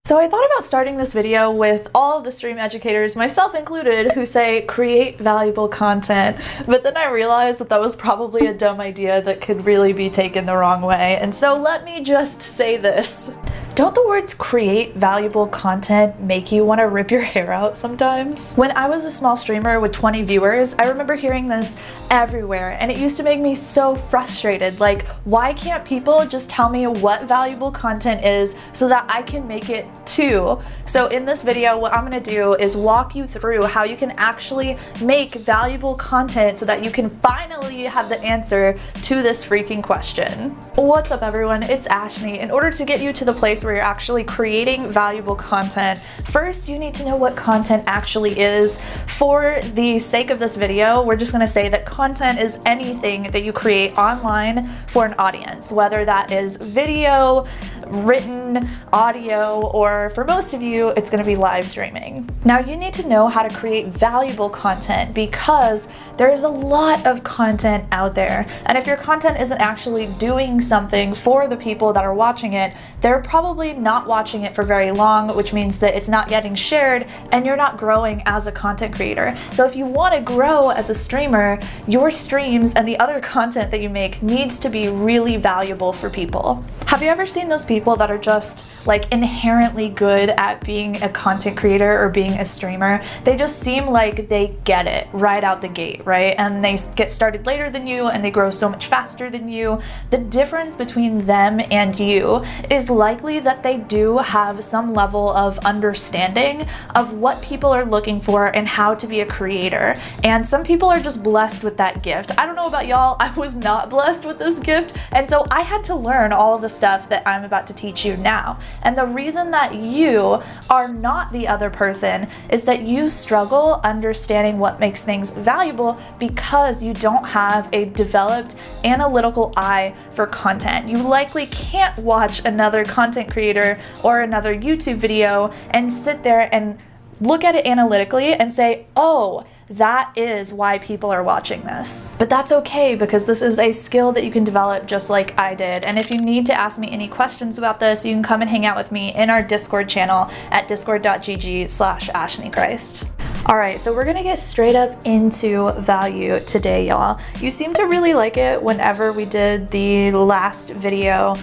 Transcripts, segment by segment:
So I thought about starting this video with all of the stream educators, myself included, who say create valuable content, but then I realized that that was probably a dumb idea that could really be taken the wrong way, and so let me just say this. Don't the words create valuable content make you want to rip your hair out sometimes? When I was a small streamer with 20 viewers, I remember hearing this everywhere, and it used to make me so frustrated. Like, why can't people just tell me what valuable content is so that I can make it too? So in this video, what I'm gonna do is walk you through how you can actually make valuable content so that you can finally have the answer to this freaking question. What's up everyone, it's Ashney. In order to get you to the place where you're actually creating valuable content, first you need to know what content actually is. For the sake of this video, we're just gonna say that content is anything that you create online for an audience, whether that is video, written, audio, or for most of you, it's gonna be live streaming. Now you need to know how to create valuable content because there's a lot of content out there. And if your content isn't actually doing something for the people that are watching it, they're probably not watching it for very long, which means that it's not getting shared and you're not growing as a content creator. So if you want to grow as a streamer, your streams and the other content that you make needs to be really valuable for people. Have you ever seen those people that are just like inherently good at being a content creator or being a streamer? They just seem like they get it right out the gate, right? And they get started later than you and they grow so much faster than you. The difference between them and you is likely that they do have some level of understanding of what people are looking for and how to be a creator. And some people are just blessed with that gift. I don't know about y'all, I was not blessed with this gift, and so I had to learn all of the stuff that I'm about to teach you now. And the reason that you are not the other person is that you struggle understanding what makes things valuable because you don't have a developed analytical eye for content. You likely can't watch another content creator or another YouTube video and sit there and look at it analytically and say, oh, that is why people are watching this. But that's okay because this is a skill that you can develop just like I did. And if you need to ask me any questions about this, you can come and hang out with me in our Discord channel at discord.gg/ashnichrist. Alright, so we're gonna get straight up into value today, y'all. You seem to really like it whenever we did the last video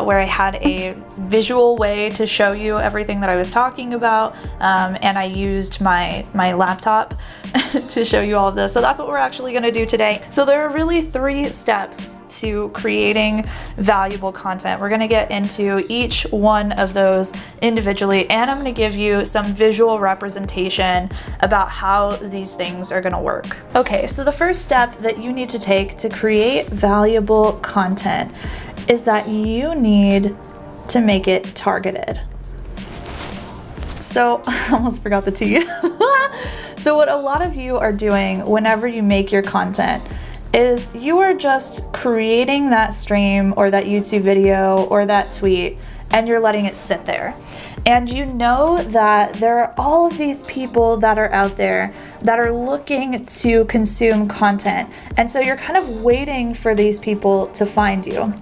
where I had a visual way to show you everything that I was talking about, and I used my laptop to show you all of this. So that's what we're actually gonna do today. So there are really 3 steps to creating valuable content. We're gonna get into each one of those individually, and I'm gonna give you some visual representation about how these things are gonna work. Okay, so the first step that you need to take to create valuable content is that you need to make it targeted. So, I almost forgot the T. So what a lot of you are doing whenever you make your content is you are just creating that stream or that YouTube video or that tweet and you're letting it sit there. And you know that there are all of these people that are out there that are looking to consume content. And so you're kind of waiting for these people to find you.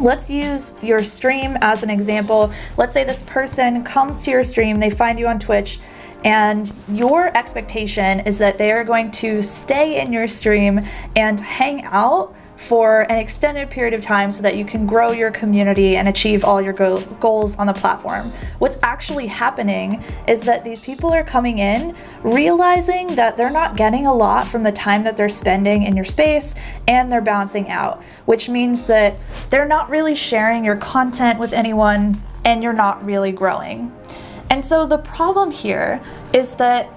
Let's use your stream as an example. Let's say this person comes to your stream, they find you on Twitch, and your expectation is that they are going to stay in your stream and hang out for an extended period of time so that you can grow your community and achieve all your goals on the platform. What's actually happening is that these people are coming in realizing that they're not getting a lot from the time that they're spending in your space, and they're bouncing out, which means that they're not really sharing your content with anyone and you're not really growing. And so the problem here is that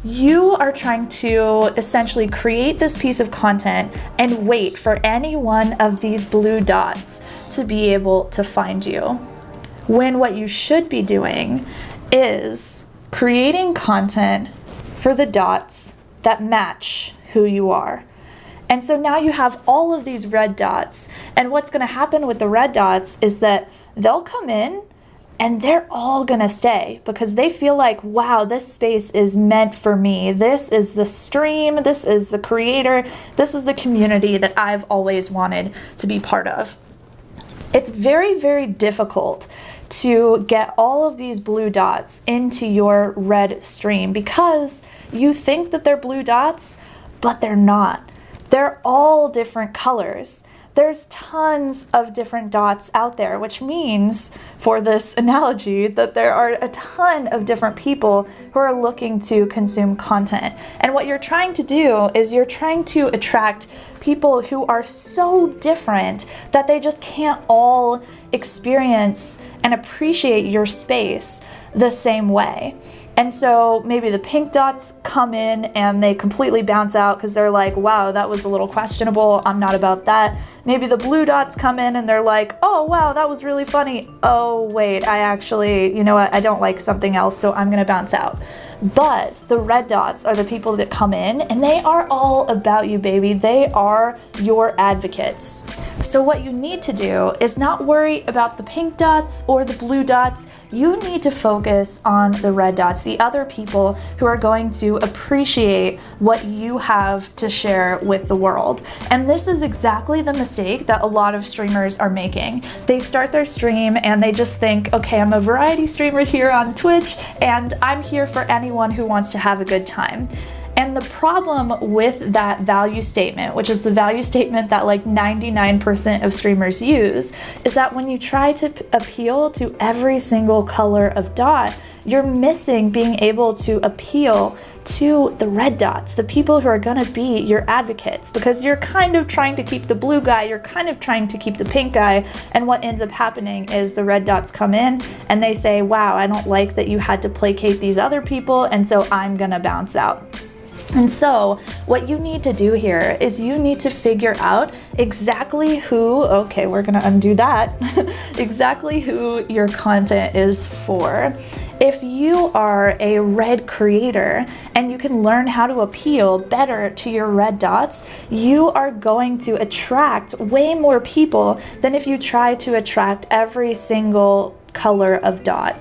you are trying to essentially create this piece of content and wait for any one of these blue dots to be able to find you. When what you should be doing is creating content for the dots that match who you are. And so now you have all of these red dots, and what's going to happen with the red dots is that they'll come in and they're all gonna stay because they feel like, wow, this space is meant for me. This is the stream, this is the creator, this is the community that I've always wanted to be part of. It's very, very difficult to get all of these blue dots into your red stream because you think that they're blue dots, but they're not. They're all different colors. There's tons of different dots out there, which means, for this analogy, that there are a ton of different people who are looking to consume content. And what you're trying to do is you're trying to attract people who are so different that they just can't all experience and appreciate your space the same way. And so maybe the pink dots come in and they completely bounce out because they're like, wow, that was a little questionable. I'm not about that. Maybe the blue dots come in and they're like, oh, wow, that was really funny. Oh, wait, I actually, you know what? I don't like something else, so I'm going to bounce out. But the red dots are the people that come in and they are all about you, baby. They are your advocates. So what you need to do is not worry about the pink dots or the blue dots. You need to focus on the red dots, the other people who are going to appreciate what you have to share with the world. And this is exactly the mistake that a lot of streamers are making. They start their stream and they just think, okay, I'm a variety streamer here on Twitch and I'm here for anyone who wants to have a good time. And the problem with that value statement, which is the value statement that like 99% of streamers use, is that when you try to appeal to every single color of dot, you're missing being able to appeal to the red dots, the people who are gonna be your advocates, because you're kind of trying to keep the blue guy, you're kind of trying to keep the pink guy, and what ends up happening is the red dots come in and they say, wow, I don't like that you had to placate these other people, and so I'm gonna bounce out. And so what you need to do here is you need to figure out exactly who, okay, we're gonna undo that, exactly who your content is for. If you are a red creator and you can learn how to appeal better to your red dots, you are going to attract way more people than if you try to attract every single color of dot.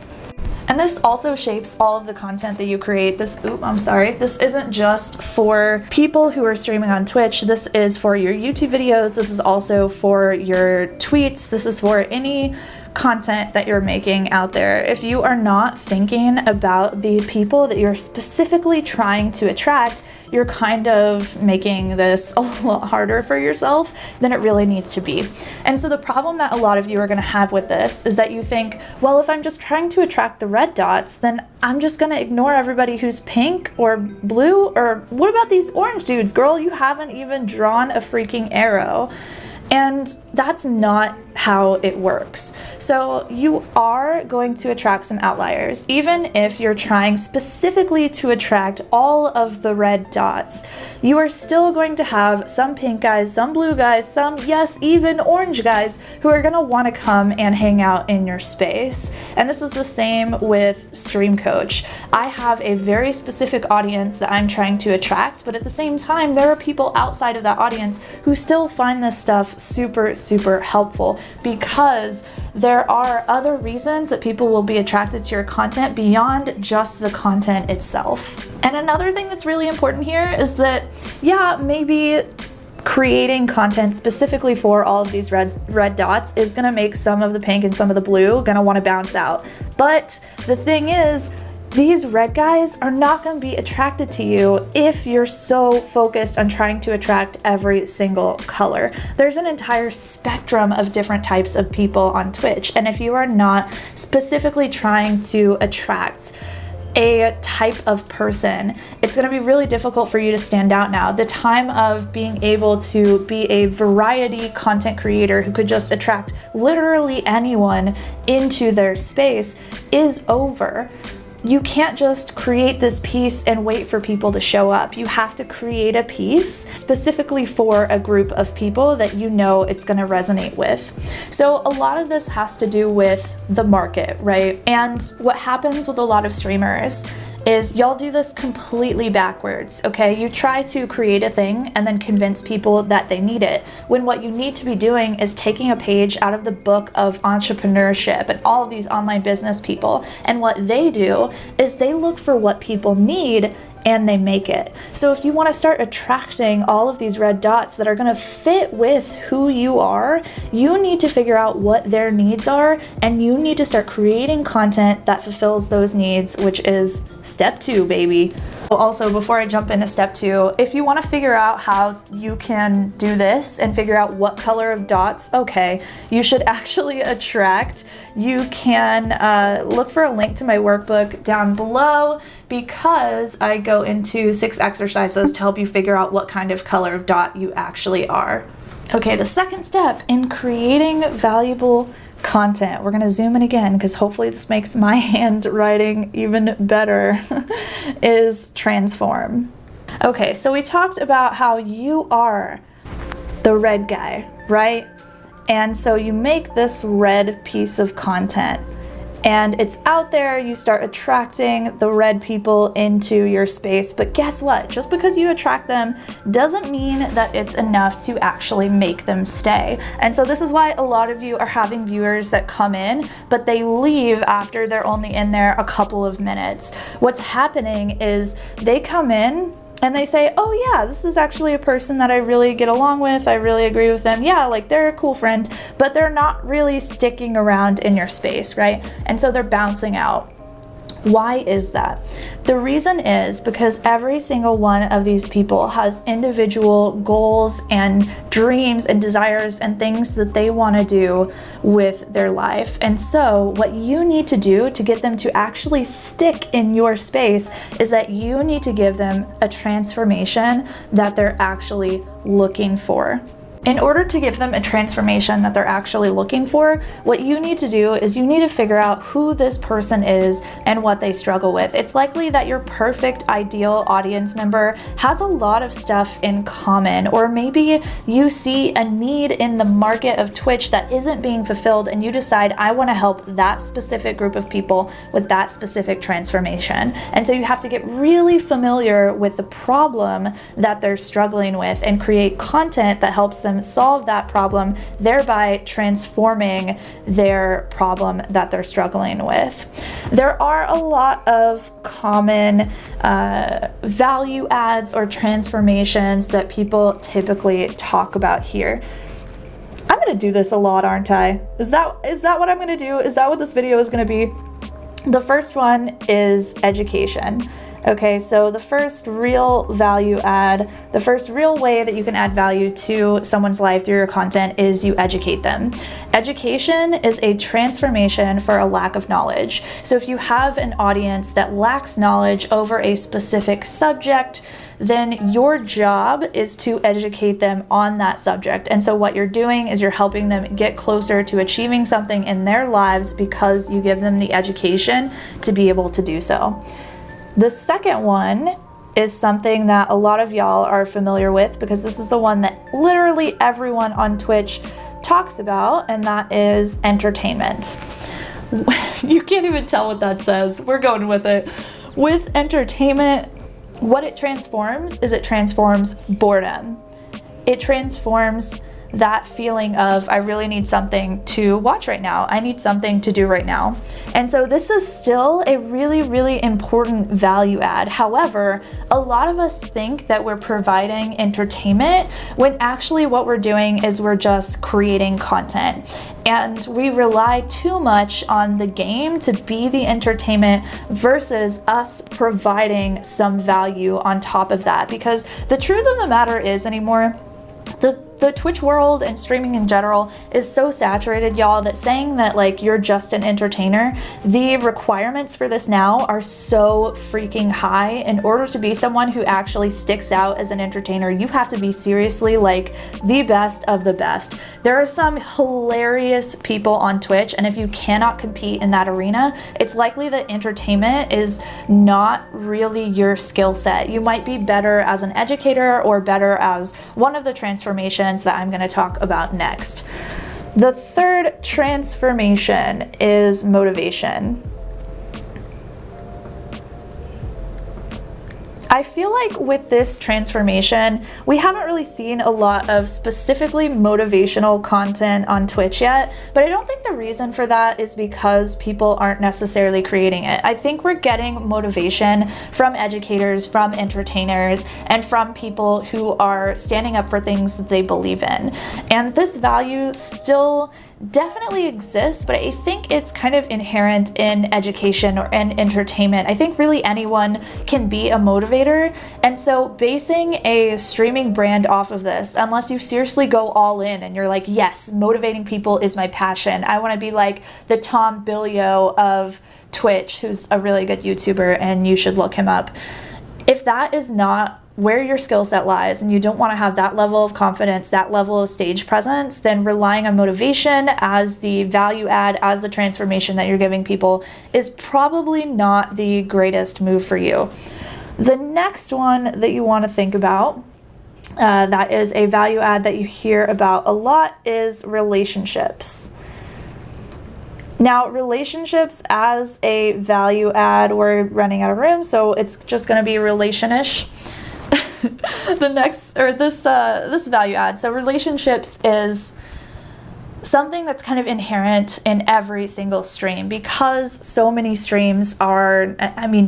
And this also shapes all of the content that you create. This isn't just for people who are streaming on Twitch. This is for your YouTube videos. This is also for your tweets. This is for any content that you're making out there. If you are not thinking about the people that you're specifically trying to attract, you're kind of making this a lot harder for yourself than it really needs to be. And so the problem that a lot of you are going to have with this is that you think, well, if I'm just trying to attract the red dots, then I'm just going to ignore everybody who's pink or blue, or what about these orange dudes, girl? You haven't even drawn a freaking arrow. And that's not how it works. So you are going to attract some outliers, even if you're trying specifically to attract all of the red dots. You are still going to have some pink guys, some blue guys, some, yes, even orange guys who are gonna wanna come and hang out in your space. And this is the same with Stream Coach. I have a very specific audience that I'm trying to attract, but at the same time, there are people outside of that audience who still find this stuff super, super helpful, because there are other reasons that people will be attracted to your content beyond just the content itself. And another thing that's really important here is that, yeah, maybe creating content specifically for all of these red dots is gonna make some of the pink and some of the blue gonna wanna bounce out. But the thing is, these red guys are not going to be attracted to you if you're so focused on trying to attract every single color. There's an entire spectrum of different types of people on Twitch, and if you are not specifically trying to attract a type of person, it's going to be really difficult for you to stand out now. The time of being able to be a variety content creator who could just attract literally anyone into their space is over. You can't just create this piece and wait for people to show up. You have to create a piece specifically for a group of people that you know it's going to resonate with. So a lot of this has to do with the market, right? And what happens with a lot of streamers is y'all do this completely backwards, okay? You try to create a thing and then convince people that they need it, when what you need to be doing is taking a page out of the book of entrepreneurship and all of these online business people. And what they do is they look for what people need and they make it. So if you want to start attracting all of these red dots that are going to fit with who you are, you need to figure out what their needs are, and you need to start creating content that fulfills those needs, which is step 2, baby. Also, before I jump into step 2, if you want to figure out how you can do this and figure out what color of dots, okay, you should actually attract, you can look for a link to my workbook down below, because I go into 6 exercises to help you figure out what kind of color of dot you actually are. Okay, the second step in creating valuable content, we're gonna zoom in again because hopefully this makes my handwriting even better, is transform. Okay, so we talked about how you are the red guy, right? And so you make this red piece of content and it's out there, you start attracting the red people into your space. But guess what? Just because you attract them doesn't mean that it's enough to actually make them stay. And so this is why a lot of you are having viewers that come in, but they leave after they're only in there a couple of minutes. What's happening is they come in and they say, oh yeah, this is actually a person that I really get along with, I really agree with them, yeah, like they're a cool friend, but they're not really sticking around in your space, right? And so they're bouncing out. Why is that? The reason is because every single one of these people has individual goals and dreams and desires and things that they want to do with their life. And so what you need to do to get them to actually stick in your space is that you need to give them a transformation that they're actually looking for. In order to give them a transformation that they're actually looking for, what you need to do is you need to figure out who this person is and what they struggle with. It's likely that your perfect ideal audience member has a lot of stuff in common, or maybe you see a need in the market of Twitch that isn't being fulfilled and you decide, I want to help that specific group of people with that specific transformation. And so you have to get really familiar with the problem that they're struggling with and create content that helps them solve that problem, thereby transforming their problem that they're struggling with. There are a lot of common value adds or transformations that people typically talk about here. I'm gonna do this a lot, aren't I? Is that what I'm gonna do? Is that what this video is gonna be? The first one is education. Okay, so the first real value add, the first real way that you can add value to someone's life through your content is you educate them. Education is a transformation for a lack of knowledge. So if you have an audience that lacks knowledge over a specific subject, then your job is to educate them on that subject. And so what you're doing is you're helping them get closer to achieving something in their lives because you give them the education to be able to do so. The second one is something that a lot of y'all are familiar with because this is the one that literally everyone on Twitch talks about, and that is entertainment. You can't even tell what that says. We're going with it. With entertainment, what it transforms is it transforms boredom. It transforms that feeling of, I really need something to watch right now. I need something to do right now. And so this is still a really, really important value add. However, a lot of us think that we're providing entertainment when actually what we're doing is we're just creating content. And we rely too much on the game to be the entertainment versus us providing some value on top of that. Because the truth of the matter is anymore, the Twitch world and streaming in general is so saturated, y'all, that saying that like you're just an entertainer, the requirements for this now are so freaking high. In order to be someone who actually sticks out as an entertainer, you have to be seriously like the best of the best. There are some hilarious people on Twitch, and if you cannot compete in that arena, it's likely that entertainment is not really your skill set. You might be better as an educator or better as one of the transformations that I'm going to talk about next. The third transformation is I feel like with this transformation, we haven't really seen a lot of specifically motivational content on Twitch yet, but I don't think the reason for that is because people aren't necessarily creating it. I think we're getting motivation from educators, from entertainers, and from people who are standing up for things that they believe in. And this value still definitely exists, but I think it's kind of inherent in education or in entertainment. I think really anyone can be a motivator, and so basing a streaming brand off of this, unless you seriously go all in and you're like, yes, motivating people is my passion, I want to be like the Tom Billio of Twitch, who's a really good YouTuber and you should look him up. If that is not where your skill set lies and you don't want to have that level of confidence, that level of stage presence, then relying on motivation as the value add, as the transformation that you're giving people is probably not the greatest move for you. The next one that you want to think about, that is a value add that you hear about a lot, is relationships. Now, relationships as a value add, we're running out of room, so it's just going to be relation-ish. This value add. So relationships is something that's kind of inherent in every single stream, because so many streams are,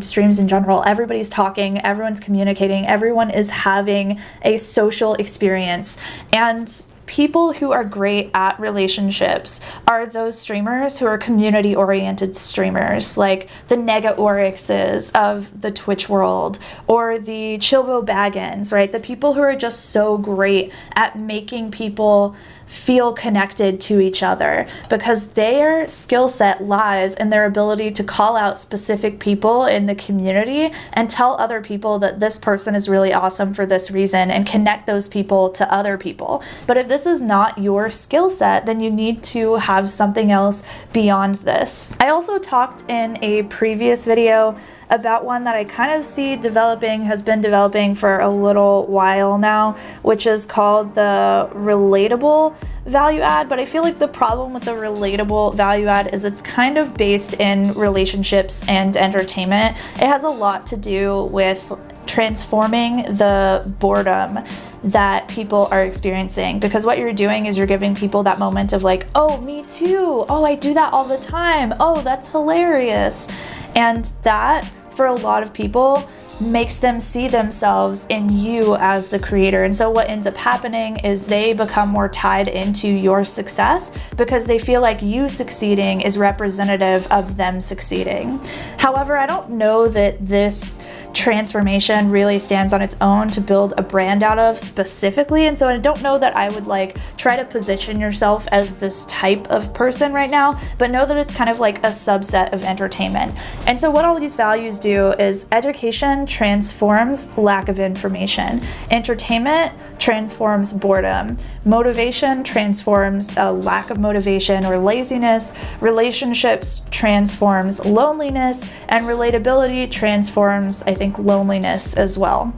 streams in general, everybody's talking, everyone's communicating, everyone is having a social experience. And people who are great at relationships are those streamers who are community-oriented streamers, like the 𝐁𝐔𝐒 of the Twitch world, or the Chilbo Baggins, right? The people who are just so great at making people feel connected to each other, because their skill set lies in their ability to call out specific people in the community and tell other people that this person is really awesome for this reason and connect those people to other people. But if this is not your skill set, then you need to have something else beyond this. I also talked in a previous video about one that I kind of see has been developing for a little while now, which is called the relatable value add. But I feel like the problem with the relatable value add is it's kind of based in relationships and entertainment. It has a lot to do with transforming the boredom that people are experiencing, because what you're doing is you're giving people that moment of like, oh, me too, oh, I do that all the time, oh, that's hilarious. And that, for a lot of people, makes them see themselves in you as the creator. And so what ends up happening is they become more tied into your success because they feel like you succeeding is representative of them succeeding. However, I don't know that this transformation really stands on its own to build a brand out of specifically, and so I don't know that I would like try to position yourself as this type of person right now, but know that it's kind of like a subset of entertainment. And so what all these values do is education transforms lack of information, entertainment transforms boredom, motivation transforms a lack of motivation or laziness, relationships transforms loneliness, and relatability transforms, I think, loneliness as well.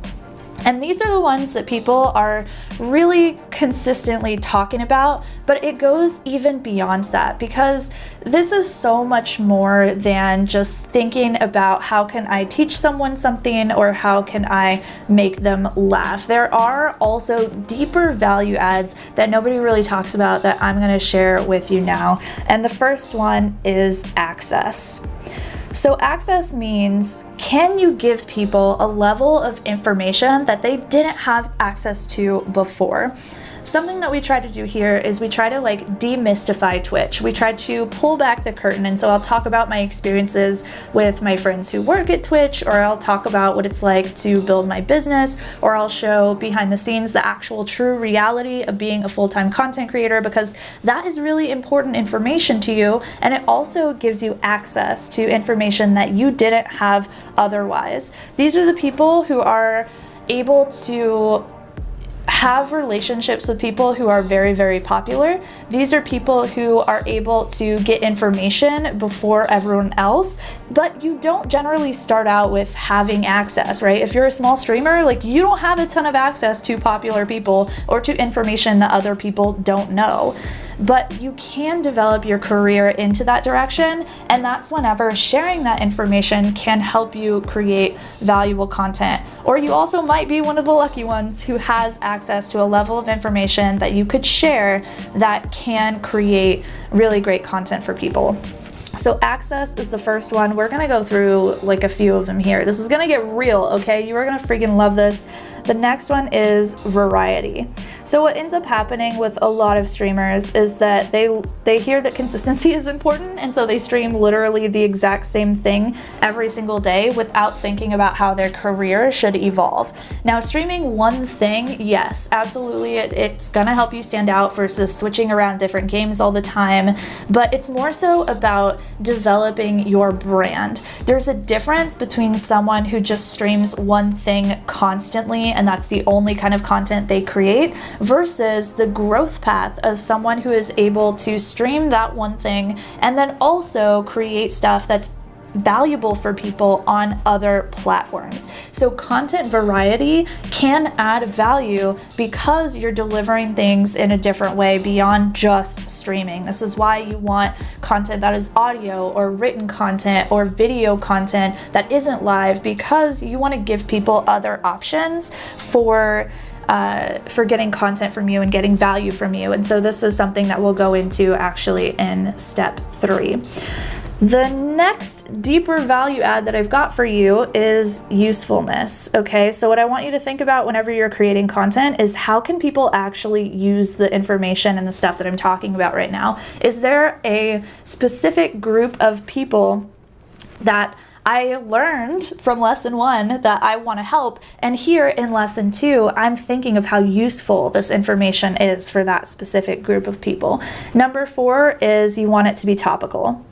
And these are the ones that people are really consistently talking about, but it goes even beyond that, because this is so much more than just thinking about how can I teach someone something or how can I make them laugh. There are also deeper value adds that nobody really talks about that I'm going to share with you now. And the first one is access. So access means, can you give people a level of information that they didn't have access to before? Something that we try to do here is we try to like demystify Twitch. We try to pull back the curtain, and so I'll talk about my experiences with my friends who work at Twitch, or I'll talk about what it's like to build my business, or I'll show behind the scenes the actual true reality of being a full-time content creator, because that is really important information to you, and it also gives you access to information that you didn't have otherwise. These are the people who are able to have relationships with people who are very, very popular. These are people who are able to get information before everyone else, But you don't generally start out with having access, right? If you're a small streamer, like you don't have a ton of access to popular people or to information that other people don't know. But you can develop your career into that direction, and that's whenever sharing that information can help you create valuable content. Or you also might be one of the lucky ones who has access to a level of information that you could share that can create really great content for people. So access is the first one. We're gonna go through like a few of them here. This is gonna get real, okay? You are gonna freaking love this. The next one is variety. So what ends up happening with a lot of streamers is that they hear that consistency is important, and so they stream literally the exact same thing every single day without thinking about how their career should evolve. Now, streaming one thing, yes, absolutely, it's gonna help you stand out versus switching around different games all the time, but it's more so about developing your brand. There's a difference between someone who just streams one thing constantly and that's the only kind of content they create, versus the growth path of someone who is able to stream that one thing and then also create stuff that's valuable for people on other platforms. So content variety can add value because you're delivering things in a different way beyond just streaming. This is why you want content that is audio or written content or video content that isn't live, because you want to give people other options for getting content from you and getting value from you. And so this is something that we'll go into actually in step 3. The next deeper value add that I've got for you is usefulness, okay? So what I want you to think about whenever you're creating content is how can people actually use the information and the stuff that I'm talking about right now? Is there a specific group of people that I learned from lesson 1 that I want to help, and here in lesson 2 I'm thinking of how useful this information is for that specific group of people. Number 4 is you want it to be topical.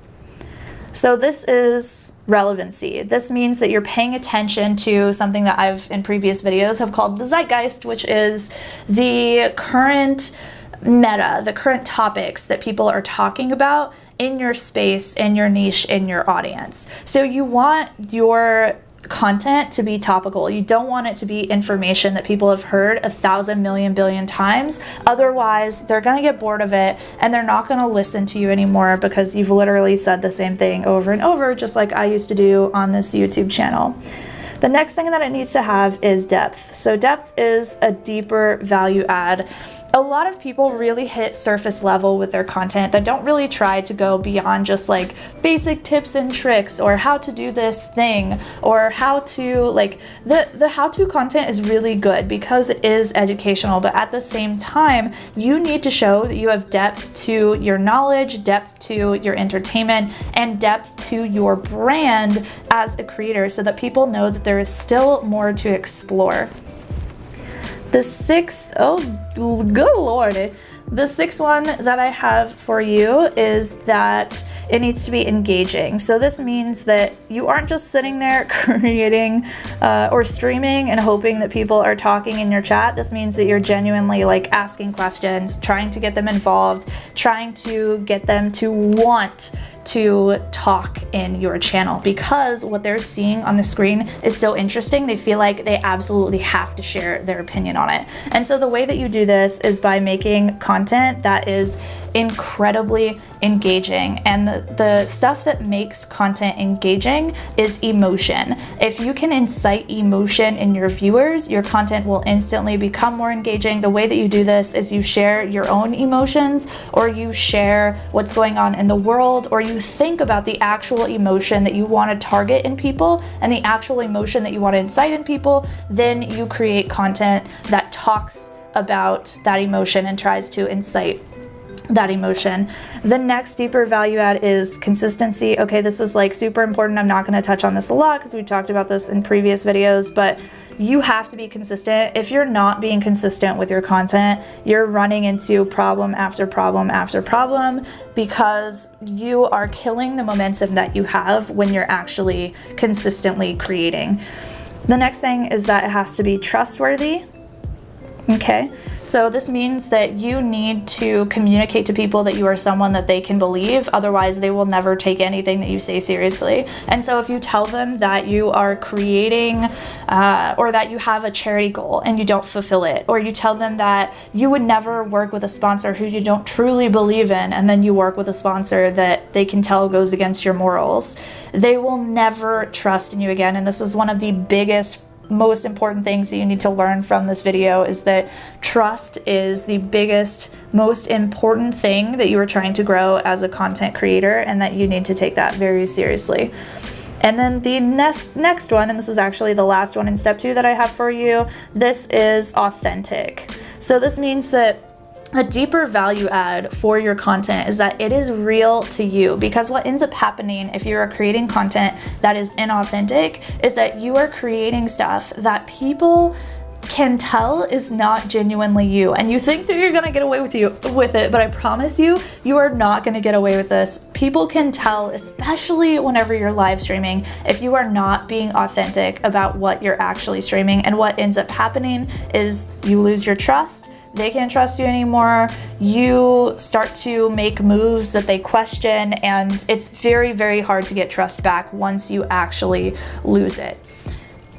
So this is relevancy. This means that you're paying attention to something that I've in previous videos have called the zeitgeist, which is the current meta, the current topics that people are talking about in your space, in your niche, in your audience. So you want your content to be topical. You don't want it to be information that people have heard 1,000 million billion times. Otherwise, they're gonna get bored of it and they're not gonna listen to you anymore because you've literally said the same thing over and over, just like I used to do on this YouTube channel. The next thing that it needs to have is depth. So depth is a deeper value add. A lot of people really hit surface level with their content that don't really try to go beyond just like basic tips and tricks or how to do this thing or how to, like, the how-to content is really good because it is educational, but at the same time you need to show that you have depth to your knowledge, depth to your entertainment, and depth to your brand as a creator so that people know that there is still more to explore. The sixth, oh good lordy, the sixth one that I have for you is that it needs to be engaging. So this means that you aren't just sitting there creating or streaming and hoping that people are talking in your chat. This means that you're genuinely like asking questions, trying to get them involved, trying to get them to want to talk in your channel because what they're seeing on the screen is so interesting. They feel like they absolutely have to share their opinion on it. And so the way that you do this is by making content that is incredibly engaging, and the stuff that makes content engaging is emotion. If you can incite emotion in your viewers, your content will instantly become more engaging. The way that you do this is you share your own emotions, or you share what's going on in the world, or you think about the actual emotion that you want to target in people and the actual emotion that you want to incite in people. Then you create content that talks about that emotion and tries to incite that emotion. The next deeper value add is consistency. Okay, this is like super important. I'm not going to touch on this a lot because we talked about this in previous videos, but you have to be consistent. If you're not being consistent with your content, you're running into problem after problem after problem because you are killing the momentum that you have when you're actually consistently creating. The next thing is that it has to be trustworthy. Okay, so this means that you need to communicate to people that you are someone that they can believe, otherwise they will never take anything that you say seriously. And so if you tell them that you are creating or that you have a charity goal and you don't fulfill it, or you tell them that you would never work with a sponsor who you don't truly believe in, and then you work with a sponsor that they can tell goes against your morals, they will never trust in you again. And this is one of the biggest, most important things that you need to learn from this video, is that trust is the biggest, most important thing that you are trying to grow as a content creator, and that you need to take that very seriously. And then the next one, and this is actually the last one in step 2 that I have for you, this is authentic. So this means that a deeper value add for your content is that it is real to you, because what ends up happening if you are creating content that is inauthentic is that you are creating stuff that people can tell is not genuinely you, and you think that you're gonna get away with it, but I promise you, you are not gonna get away with this. People can tell, especially whenever you're live streaming, if you are not being authentic about what you're actually streaming. And what ends up happening is you lose your trust. They can't trust you anymore. You start to make moves that they question, and it's very, very hard to get trust back once you actually lose it.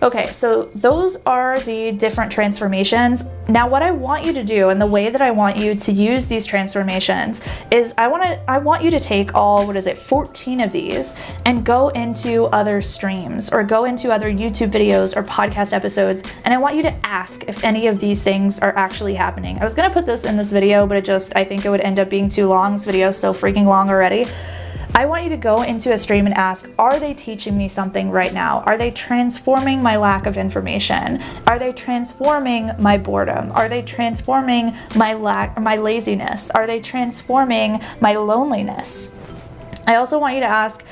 Okay, so those are the different transformations. Now what I want you to do, and the way that I want you to use these transformations, is I want you to take all, 14 of these, and go into other streams or go into other YouTube videos or podcast episodes, and I want you to ask if any of these things are actually happening. I was gonna put this in this video, but I think it would end up being too long. This video is so freaking long already. I want you to go into a stream and ask, are they teaching me something right now? Are they transforming my lack of information? Are they transforming my boredom? Are they transforming my laziness? Are they transforming my loneliness? I also want you to ask,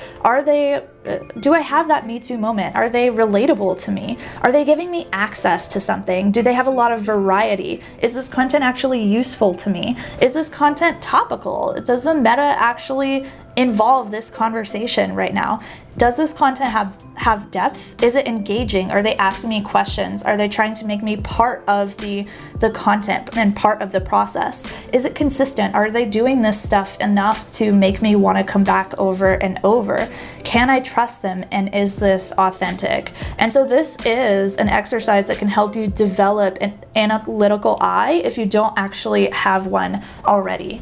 do I have that Me Too moment? Are they relatable to me? Are they giving me access to something? Do they have a lot of variety? Is this content actually useful to me? Is this content topical? Does the meta actually involve this conversation right now? Does this content have depth? Is it engaging? Are they asking me questions? Are they trying to make me part of the content and part of the process? Is it consistent? Are they doing this stuff enough to make me want to come back over and over? Can I trust them, and is this authentic? And so this is an exercise that can help you develop an analytical eye if you don't actually have one already.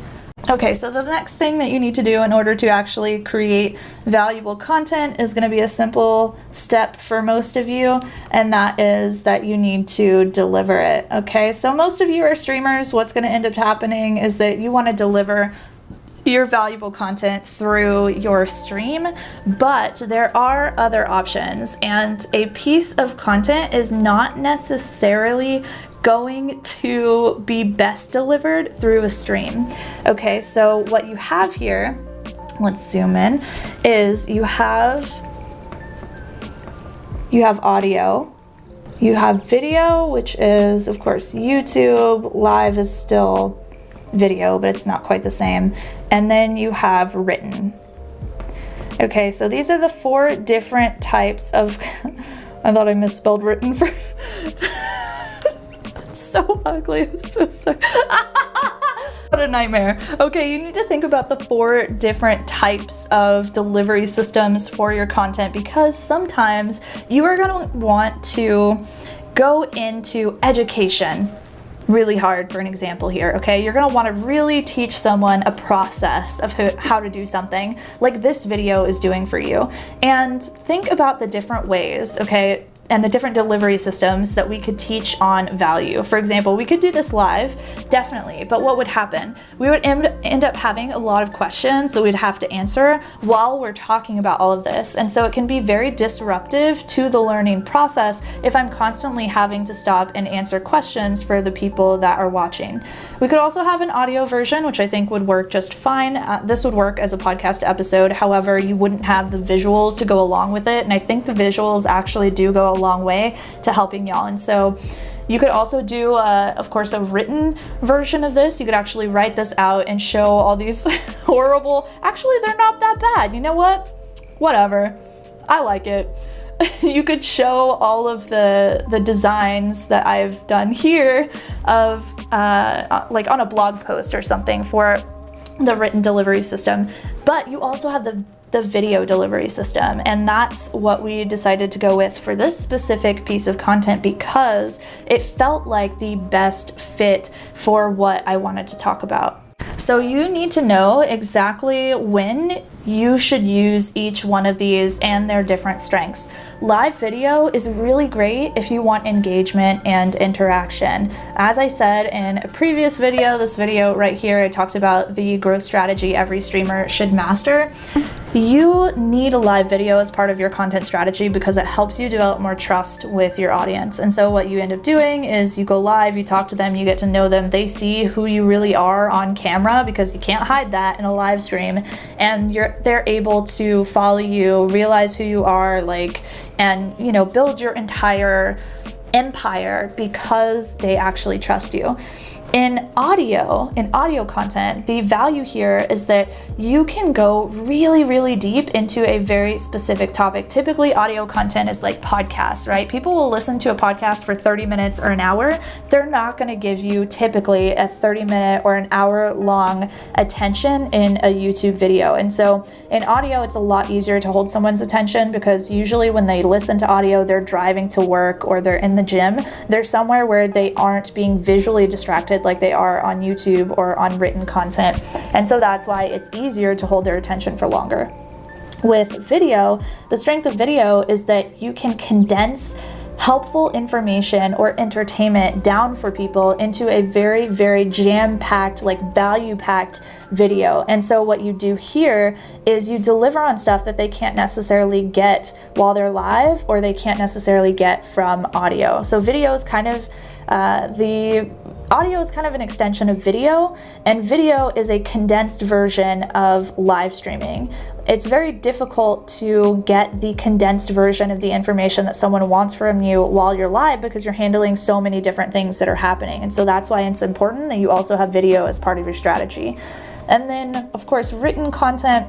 Okay, so the next thing that you need to do in order to actually create valuable content is going to be a simple step for most of you, and that is that you need to deliver it. Okay, so most of you are streamers. What's going to end up happening is that you want to deliver your valuable content through your stream, but there are other options, and a piece of content is not necessarily going to be best delivered through a stream. Okay, so what you have here, let's zoom in, is you have audio, you have video, which is of course YouTube. Live is still video, but it's not quite the same. And then you have written. Okay, so these are the 4 different types of I thought I misspelled written first. So ugly. I'm so sorry. What a nightmare. Okay, you need to think about the 4 different types of delivery systems for your content, because sometimes you are going to want to go into education really hard, for an example here, okay? You're gonna wanna really teach someone a process of how to do something like this video is doing for you. And think about the different ways, okay, and the different delivery systems that we could teach on value. For example, we could do this live, definitely, but what would happen? We would end up having a lot of questions that we'd have to answer while we're talking about all of this. And so it can be very disruptive to the learning process if I'm constantly having to stop and answer questions for the people that are watching. We could also have an audio version, which I think would work just fine. This would work as a podcast episode. However, you wouldn't have the visuals to go along with it. And I think the visuals actually do go a long way to helping y'all. And so you could also do, of course, a written version of this. You could actually write this out and show all these horrible, actually, they're not that bad. You know what? Whatever. I like it. you could show all of the designs that I've done here of like on a blog post or something for the written delivery system, but you also have the video delivery system, and that's what we decided to go with for this specific piece of content because it felt like the best fit for what I wanted to talk about. So you need to know exactly when you should use each one of these and their different strengths. Live video is really great if you want engagement and interaction. As I said in a previous video, this video right here, I talked about the growth strategy every streamer should master. You need a live video as part of your content strategy because it helps you develop more trust with your audience. And so what you end up doing is you go live, you talk to them, you get to know them, they see who you really are on camera because you can't hide that in a live stream, and they're able to follow you, realize who you are, like, and you know, build your entire empire because they actually trust you. In audio content, the value here is that you can go really, really deep into a very specific topic. Typically, audio content is like podcasts, right? People will listen to a podcast for 30 minutes or an hour. They're not going to give you typically a 30-minute or an hour-long attention in a YouTube video. And so in audio, it's a lot easier to hold someone's attention because usually when they listen to audio, they're driving to work or they're in the gym. They're somewhere where they aren't being visually distracted like they are on YouTube or on written content. And so that's why it's easier to hold their attention for longer. With video, the strength of video is that you can condense helpful information or entertainment down for people into a very, very jam-packed, like value-packed video. And so what you do here is you deliver on stuff that they can't necessarily get while they're live, or they can't necessarily get from audio. So video is kind of audio is kind of an extension of video, and video is a condensed version of live streaming. It's very difficult to get the condensed version of the information that someone wants from you while you're live because you're handling so many different things that are happening. And so that's why it's important that you also have video as part of your strategy. And then, of course, written content.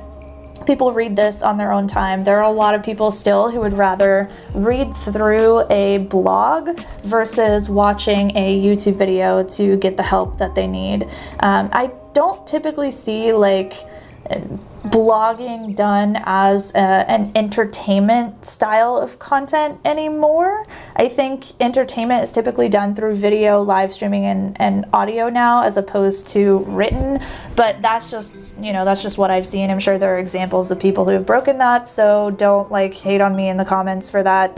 People read this on their own time. There are a lot of people still who would rather read through a blog versus watching a YouTube video to get the help that they need. I don't typically see like blogging done as an entertainment style of content anymore. I think entertainment is typically done through video, live streaming, and audio now as opposed to written, but that's just, you know, that's just what I've seen. I'm sure there are examples of people who have broken that, so don't like hate on me in the comments for that.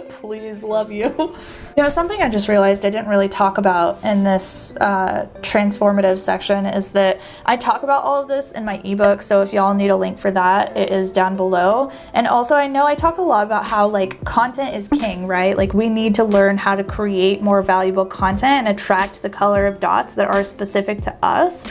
Please, love you. You know, something I just realized I didn't really talk about in this transformative section is that I talk about all of this in my ebook, so if y'all need a link for that, it is down below. And also, I know I talk a lot about how like content is king, right? Like we need to learn how to create more valuable content and attract the color of dots that are specific to us.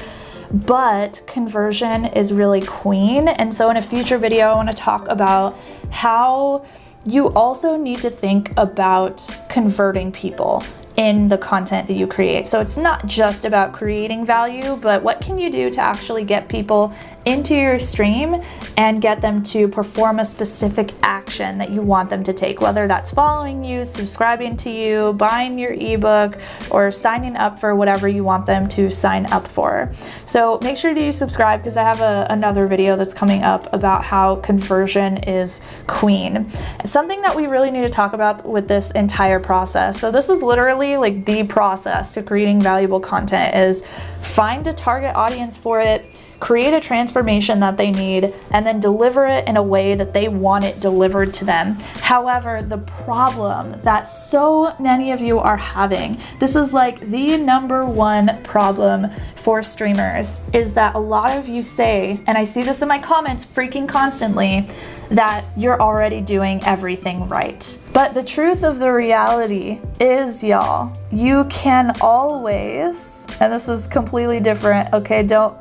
But conversion is really queen. And so in a future video, I want to talk about how you also need to think about converting people in the content that you create. So it's not just about creating value, but what can you do to actually get people into your stream and get them to perform a specific action that you want them to take, whether that's following you, subscribing to you, buying your ebook, or signing up for whatever you want them to sign up for. So make sure that you subscribe because I have another video that's coming up about how conversion is queen. Something that we really need to talk about with this entire process. So this is literally like the process to creating valuable content is find a target audience for it, create a transformation that they need, and then deliver it in a way that they want it delivered to them. However, the problem that so many of you are having, this is like the #1 problem for streamers, is that a lot of you say, and I see this in my comments freaking constantly, that you're already doing everything right. But the truth of the reality is, y'all, you can always, and this is completely different, okay, don't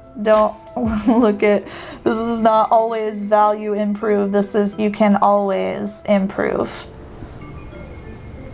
look at, this is not always value improve, this is you can always improve.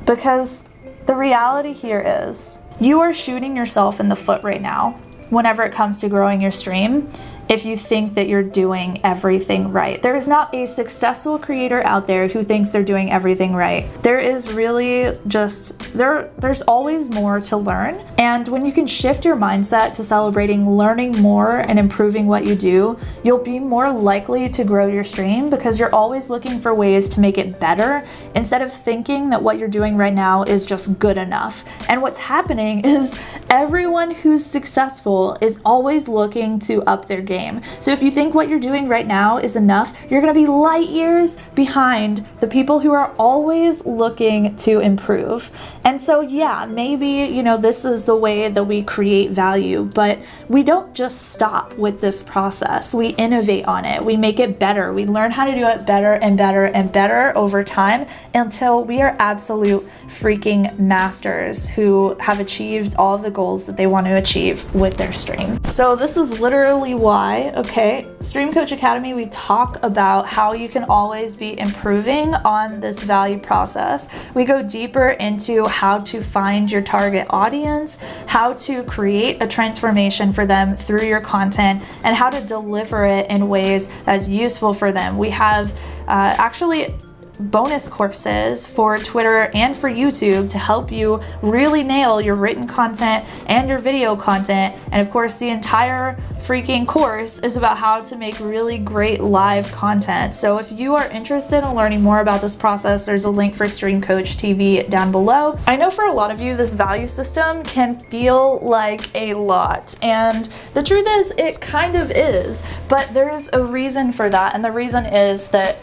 Because the reality here is, you are shooting yourself in the foot right now whenever it comes to growing your stream. if you think that you're doing everything right. There is not a successful creator out there who thinks they're doing everything right. There is really just, there's always more to learn. And when you can shift your mindset to celebrating learning more and improving what you do, you'll be more likely to grow your stream because you're always looking for ways to make it better instead of thinking that what you're doing right now is just good enough. And what's happening is everyone who's successful is always looking to up their game. So if you think what you're doing right now is enough, you're gonna be light years behind the people who are always looking to improve. And so yeah, maybe, you know, this is the way that we create value, but we don't just stop with this process. We innovate on it. We make it better. We learn how to do it better and better and better over time until we are absolute freaking masters who have achieved all of the goals that they want to achieve with their stream. So this is literally why, okay, Stream Coach Academy, we talk about how you can always be improving on this value process. We go deeper into how to find your target audience, how to create a transformation for them through your content, and how to deliver it in ways that's useful for them. We have actually bonus courses for Twitter and for YouTube to help you really nail your written content and your video content. And of course, the entire freaking course is about how to make really great live content. So if you are interested in learning more about this process, there's a link for Stream Coach TV down below. I know for a lot of you, this value system can feel like a lot. And the truth is, it kind of is, but there's a reason for that. And the reason is that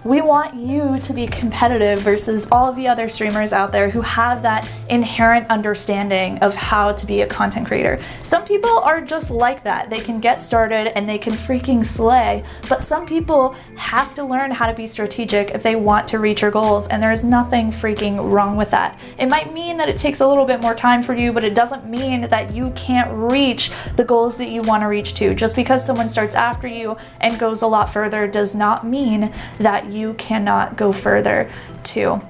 we want you to be competitive versus all of the other streamers out there who have that inherent understanding of how to be a content creator. Some people are just like that. They can get started and they can freaking slay, but some people have to learn how to be strategic if they want to reach your goals, and there's nothing freaking wrong with that. It might mean that it takes a little bit more time for you, but it doesn't mean that you can't reach the goals that you want to reach to. Just because someone starts after you and goes a lot further does not mean that you cannot go further too.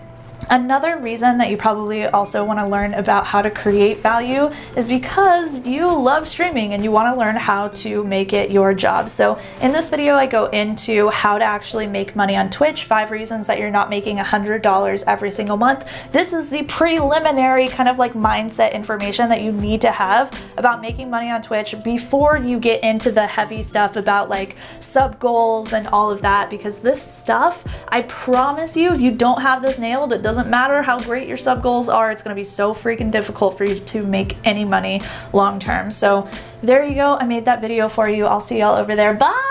Another reason that you probably also want to learn about how to create value is because you love streaming and you want to learn how to make it your job. So in this video, I go into how to actually make money on Twitch, 5 reasons that you're not making $100 every single month. This is the preliminary kind of like mindset information that you need to have about making money on Twitch before you get into the heavy stuff about like sub goals and all of that, because this stuff, I promise you, if you don't have this nailed, it doesn't matter how great your sub goals are, it's going to be so freaking difficult for you to make any money long term. So there you go. I made that video for you. I'll see y'all over there. Bye!